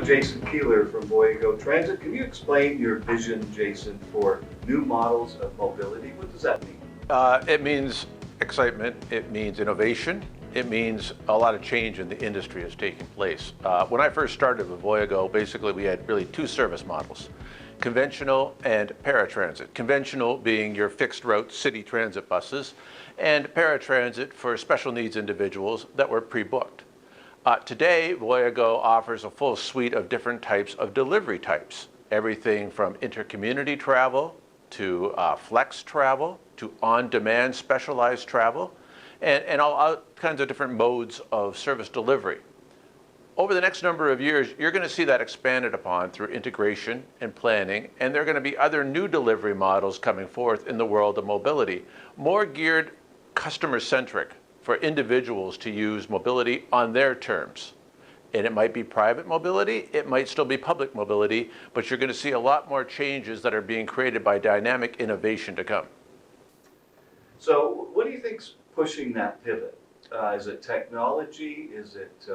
with Jason Keeler from Voyago Transit. Can you explain your vision, Jason, for new models of mobility? What does that mean? It means excitement, it means innovation, it means a lot of change in the industry is taking place. When I first started with Voyago, basically we had really two service models, conventional and paratransit. Conventional being your fixed route city transit buses, and paratransit for special needs individuals that were pre-booked. Today, Voyago offers a full suite of different types of delivery types. Everything from intercommunity travel to flex travel to on-demand specialized travel and all kinds of different modes of service delivery. Over the next number of years, you're going to see that expanded upon through integration and planning, and there are going to be other new delivery models coming forth in the world of mobility, more geared customer-centric for individuals to use mobility on their terms. And it might be private mobility, it might still be public mobility, but you're going to see a lot more changes that are being created by dynamic innovation to come. So what do you think's pushing that pivot? Is it technology? Is it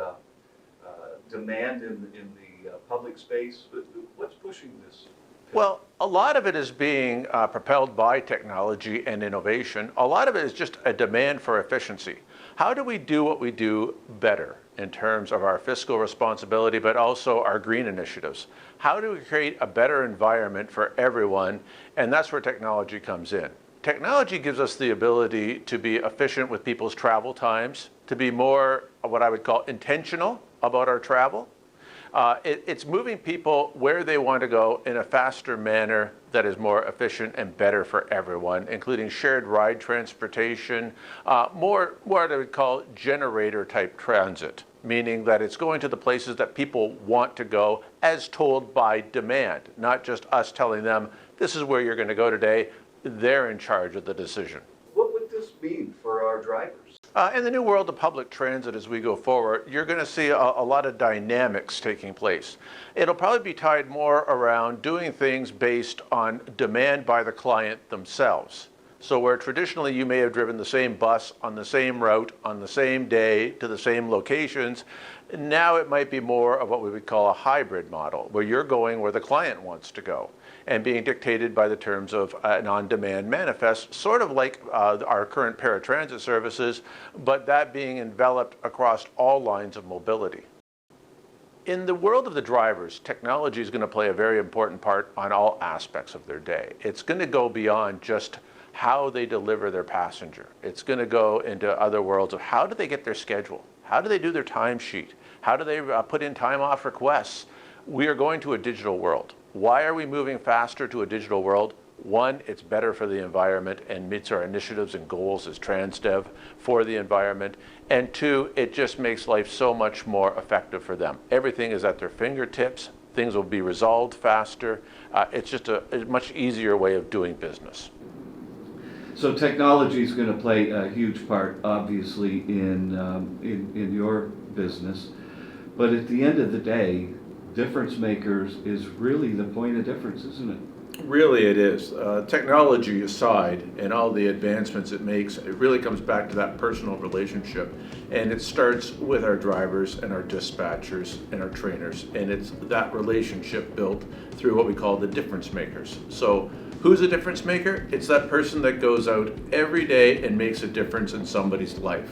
demand in the public space? What's pushing this? Well, a lot of it is being propelled by technology and innovation. A lot of it is just a demand for efficiency. How do we do what we do better in terms of our fiscal responsibility, but also our green initiatives? How do we create a better environment for everyone? And that's where technology comes in. Technology gives us the ability to be efficient with people's travel times, to be more what I would call intentional about our travel. It's moving people where they want to go in a faster manner that is more efficient and better for everyone, including shared ride transportation, more what I would call generator type transit, meaning that it's going to the places that people want to go as told by demand, not just us telling them, this is where you're going to go today. They're in charge of the decision. What would this mean for our drivers? In the new world of public transit as we go forward, you're going to see a lot of dynamics taking place. It'll probably be tied more around doing things based on demand by the client themselves. So where traditionally you may have driven the same bus on the same route on the same day to the same locations, now it might be more of what we would call a hybrid model, where you're going where the client wants to go and being dictated by the terms of an on-demand manifest, sort of like our current paratransit services, but that being enveloped across all lines of mobility. In the world of the drivers, technology is going to play a very important part on all aspects of their day. It's going to go beyond just how they deliver their passenger. It's going to go into other worlds of how do they get their schedule? How do they do their timesheet? How do they put in time off requests? We are going to a digital world. Why are we moving faster to a digital world? One, it's better for the environment and meets our initiatives and goals as TransDev for the environment. And two, it just makes life so much more effective for them. Everything is at their fingertips. Things will be resolved faster. It's just a much easier way of doing business. So technology is going to play a huge part, obviously, in your business. But at the end of the day, difference makers is really the point of difference, isn't it? Really it is. Technology aside and all the advancements it makes, it really comes back to that personal relationship. And it starts with our drivers and our dispatchers and our trainers. And it's that relationship built through what we call the difference makers. So who's a difference maker? It's that person that goes out every day and makes a difference in somebody's life.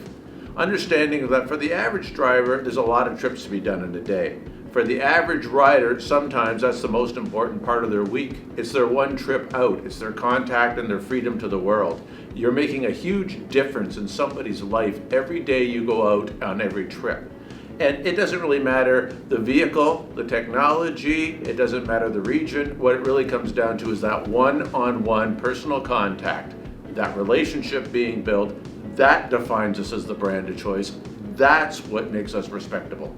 Understanding that for the average driver, there's a lot of trips to be done in a day. For the average rider, sometimes that's the most important part of their week. It's their one trip out. It's their contact and their freedom to the world. You're making a huge difference in somebody's life every day you go out on every trip. And it doesn't really matter the vehicle, the technology, it doesn't matter the region. What it really comes down to is that one-on-one personal contact, that relationship being built, that defines us as the brand of choice. That's what makes us respectable.